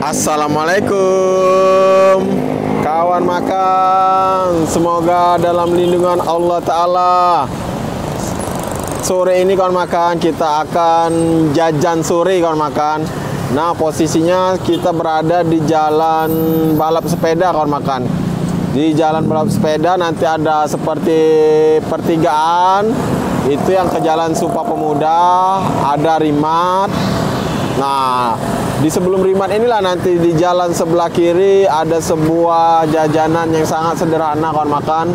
Assalamualaikum kawan makan, semoga dalam lindungan Allah Ta'ala. Sore ini kawan makan, kita akan jajan sore kawan makan. Nah, posisinya kita berada di jalan balap sepeda kawan makan. Di jalan balap sepeda nanti ada seperti pertigaan, itu yang ke Jalan Sumpah Pemuda, ada Rimat. Nah, di sebelum Rimat inilah nanti di jalan sebelah kiri ada sebuah jajanan yang sangat sederhana kawan makan.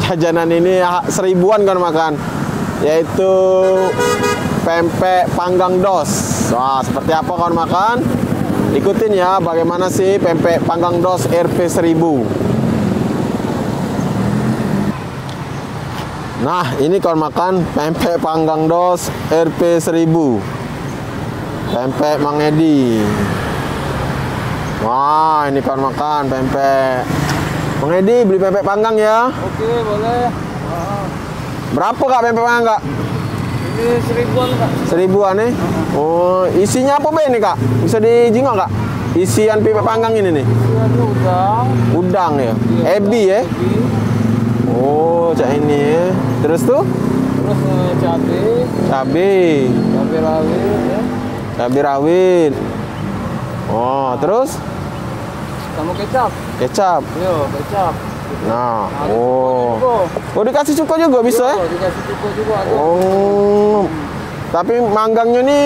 Jajanan ini seribuan kawan makan, yaitu pempek panggang dos. Wah, seperti apa kawan makan? Ikutin ya bagaimana sih pempek panggang dos RP 1000. Nah, ini kawan makan pempek panggang dos RP 1000. Pempek Mang Edi. Wah, ini kawan makan pempek. Mang Edi beli pempek panggang ya. Oke, boleh. Berapa kak pempek panggang kak? Ini seribuan kak. Seribuan nih. Oh, isinya apa be ini kak? Bisa dijingok kak? Isian pempek panggang ini nih. Ini udang. Udang ya. Iya, Ebi ya. ebi. Oh, cak ini ya. Terus tuh? Terus cabai. Cabai. Cabai rawit ya. Cabai rawit. Oh, terus? Sama kecap. Kecap. Yo, kecap. Nah, Ada oh. cuko juga. Oh, dikasih cuko juga bisa ya? Yo, dikasih cuko juga ada. Oh. Tapi manggangnya nih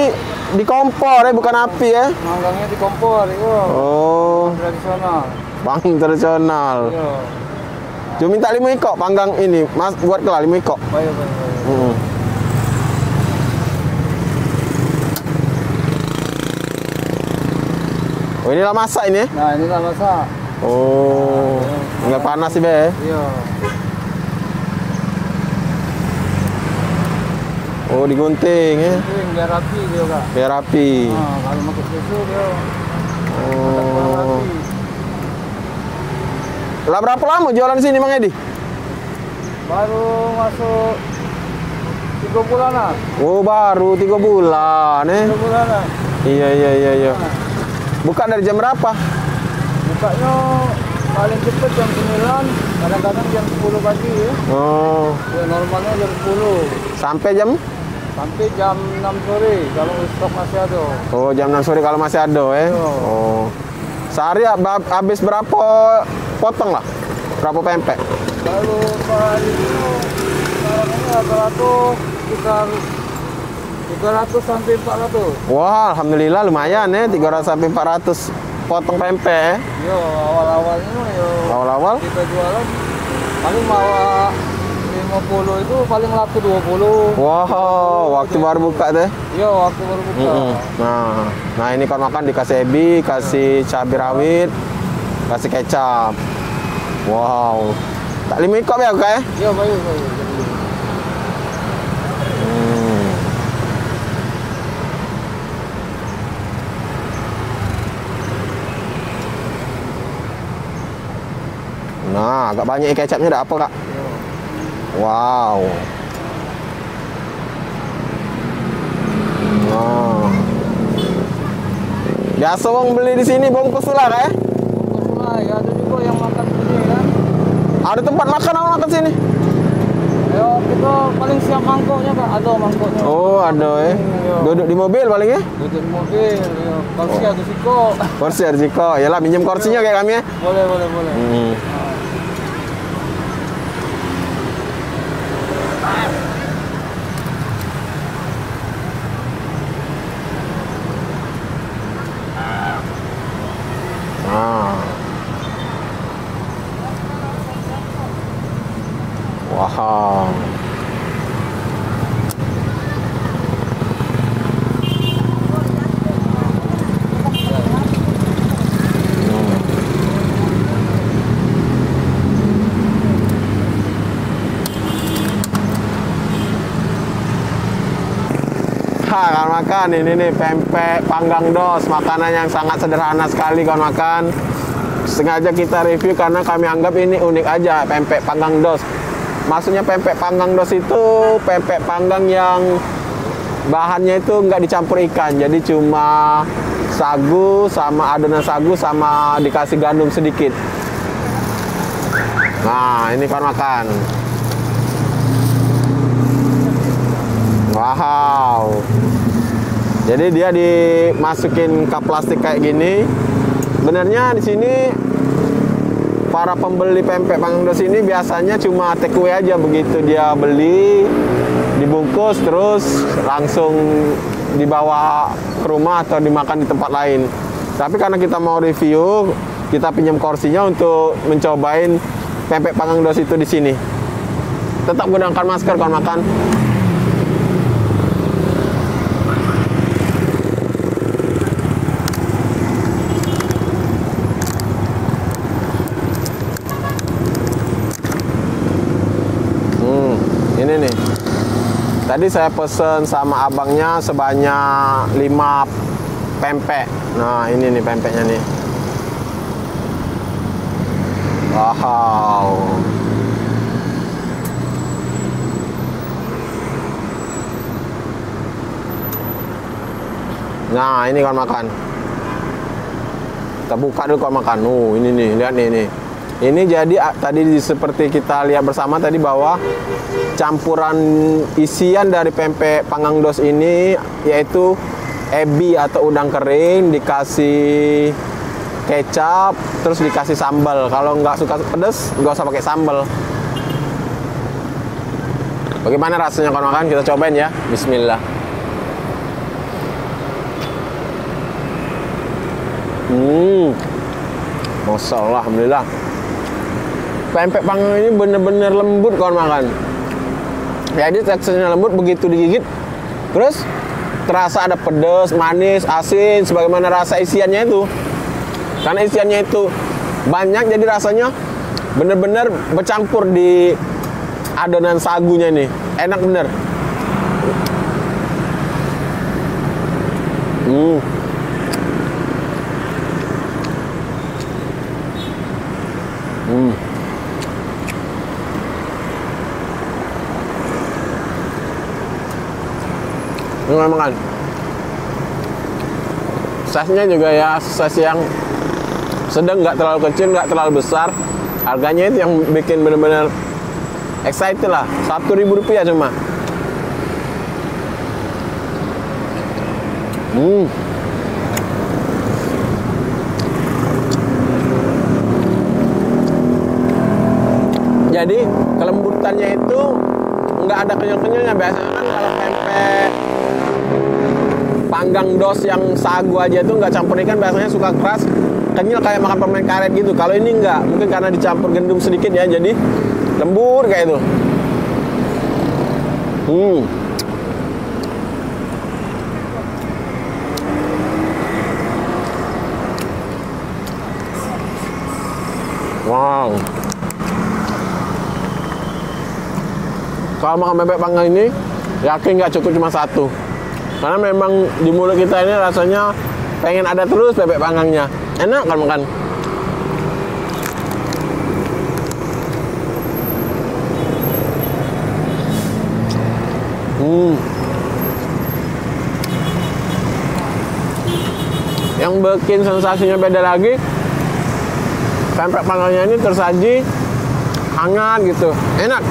di kompor ya, bukan api ya? Manggangnya di kompor, yo. Oh, Tradisional. bang tradisional. Yo. Cuma minta 5 ikok panggang ini, Mas, buat kelal 5 ikok. Baik, baik, baik. Oh, inilah masak ini ya? Nah, inilah masak. Oh, nggak panas sih be? Yo. Oh, digunting ya? Ini biar rapi dia kak. Biar rapi. Nah, kalau pakai susu dia. Oh. Rapi. Lah berapa lama jualan di sini Mang Edi? Baru masuk 3 bulanan. Oh, baru 3 bulan 3 eh. bulanan. Iya. Buka dari jam berapa? Bukanya paling cepat jam 9, kadang-kadang jam 10 pagi ya. Oh, Ya normalnya jam 10 sampai jam? sampai jam 6 sore kalau stok masih ada. Oh, jam 6 sore kalau masih ada eh. Iya. Oh. Sehari habis berapa potong lah? Berapa pempek? Kalau hari itu sekarang ini rata-rata sekitar 300 sampai 400. Wah, alhamdulillah lumayan ya, 300 sampai 400 potong pempek. Yo, awal-awalnya yo Awal-awal? kita jualan paling bawa 50 itu paling laku 20. Wow, waktu baru buka deh. Yo, waktu baru buka. Nah ini kalau makan dikasih ebi, kasih cabai rawit, kasih kecap. Wow, tak 5 ikop ya kak ya? Yo, baik, baik. Nah, agak banyak kecapnya ada apa kak? Yo. Wow. Nah. Biasa bang beli di sini bungkus lah kak ya? Bungkus lah, ya ada juga yang makan sini kan. Ada tempat makan apa makan sini? Yo, kita paling siap mangkoknya kak, ada mangkoknya. Oh, ada ya. Yo. Duduk di mobil paling ya? Duduk di mobil, yo. Kursi ada siko. Kursi ada siko. Yalah minjem kursinya kayak kami ya. Boleh, boleh, boleh. Nah. Wow. Kawan makan ini nih pempek panggang dos, makanan yang sangat sederhana sekali kawan makan. Sengaja kita review karena kami anggap ini unik aja pempek panggang dos. Maksudnya pempek panggang dos itu pempek panggang yang bahannya itu nggak dicampur ikan, jadi cuma sagu sama adonan sagu sama dikasih gandum sedikit. Nah, ini kawan makan. Wow. Jadi dia dimasukin ke plastik kayak gini. Sebenarnya di sini para pembeli pempek panggang dos ini biasanya cuma take away aja, begitu dia beli, dibungkus terus langsung dibawa ke rumah atau dimakan di tempat lain. Tapi karena kita mau review, kita pinjam kursinya untuk mencobain pempek panggang dos itu di sini. Tetap gunakan masker kalau makan. Ini nih. Tadi saya pesen sama abangnya sebanyak 5 pempek. Nah, ini nih pempeknya nih. Wow. Nah, ini kawan makan. Kita buka dulu kawan makan. Ini nih, lihat nih. Ini jadi tadi seperti kita lihat bersama tadi bahwa campuran isian dari pempek panggang dos ini yaitu ebi atau udang kering, dikasih kecap, terus dikasih sambal. Kalau nggak suka pedas, nggak usah pakai sambal. Bagaimana rasanya kawan makan? Kita cobain ya. Bismillah. Masya Allah, alhamdulillah. Pempek panggang ini bener-bener lembut kawan makan. Jadi teksturnya lembut, begitu digigit terus terasa ada pedas, manis, asin, sebagaimana rasa isiannya itu. Karena isiannya itu banyak, jadi rasanya bener-bener bercampur di adonan sagunya nih. Enak bener. Ini makan. Size-nya juga ya size yang sedang, nggak terlalu kecil, nggak terlalu besar. Harganya itu yang bikin bener-bener excited lah. Rp1.000 cuma. Jadi kelembutannya itu nggak ada kenyal-kenyalnya. Biasanya kan kalau pempek panggang dos yang sagu aja itu nggak campur ikan, biasanya suka keras, kenyal kayak makan permen karet gitu. Kalau ini nggak, mungkin karena dicampur gandum sedikit ya, jadi lembut kayak itu. Wow. Kalau makan pempek panggang ini, yakin nggak cukup cuma satu. Karena memang di mulut kita ini rasanya pengen ada terus pempek panggangnya. Enak kan makan. Yang bikin sensasinya beda lagi, pempek panggangnya ini tersaji hangat gitu. Enak.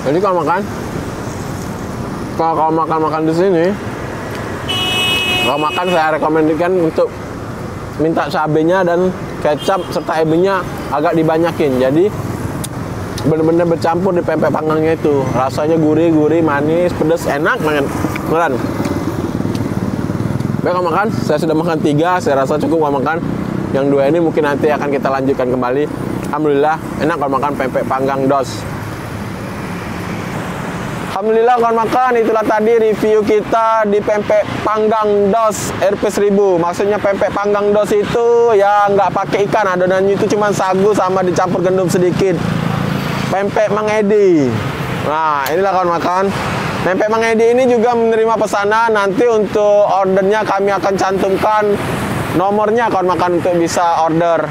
Jadi kalau makan di sini, kalau makan saya rekomendasikan untuk minta cabenya dan kecap serta ebinya agak dibanyakin. Jadi benar-benar bercampur di pempek panggangnya itu. Rasanya gurih, manis, pedas, enak banget. Beneran. Baik, kalau makan, saya sudah makan 3, saya rasa cukup kalau makan. Yang 2 ini mungkin nanti akan kita lanjutkan kembali. Alhamdulillah, enak kalau makan pempek panggang dos. Alhamdulillah kawan makan, itulah tadi review kita di pempek panggang dos Rp1000. Maksudnya pempek panggang dos itu ya nggak pakai ikan, adonannya itu cuma sagu sama dicampur gandum sedikit. Pempek Mang Edi. Nah, inilah kawan makan Pempek Mang Edi ini juga menerima pesanan. Nanti untuk ordernya kami akan cantumkan nomornya kawan makan untuk bisa order.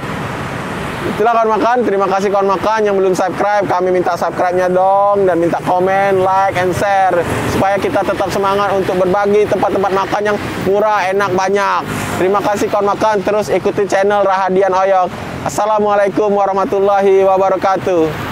Itulah kawan makan. Terima kasih kawan makan yang belum subscribe. Kami minta subscribe-nya dong dan minta komen, like, and share supaya kita tetap semangat untuk berbagi tempat-tempat makan yang murah, enak, banyak. Terima kasih kawan makan. Terus ikuti channel Rahadian Oyok. Assalamualaikum warahmatullahi wabarakatuh.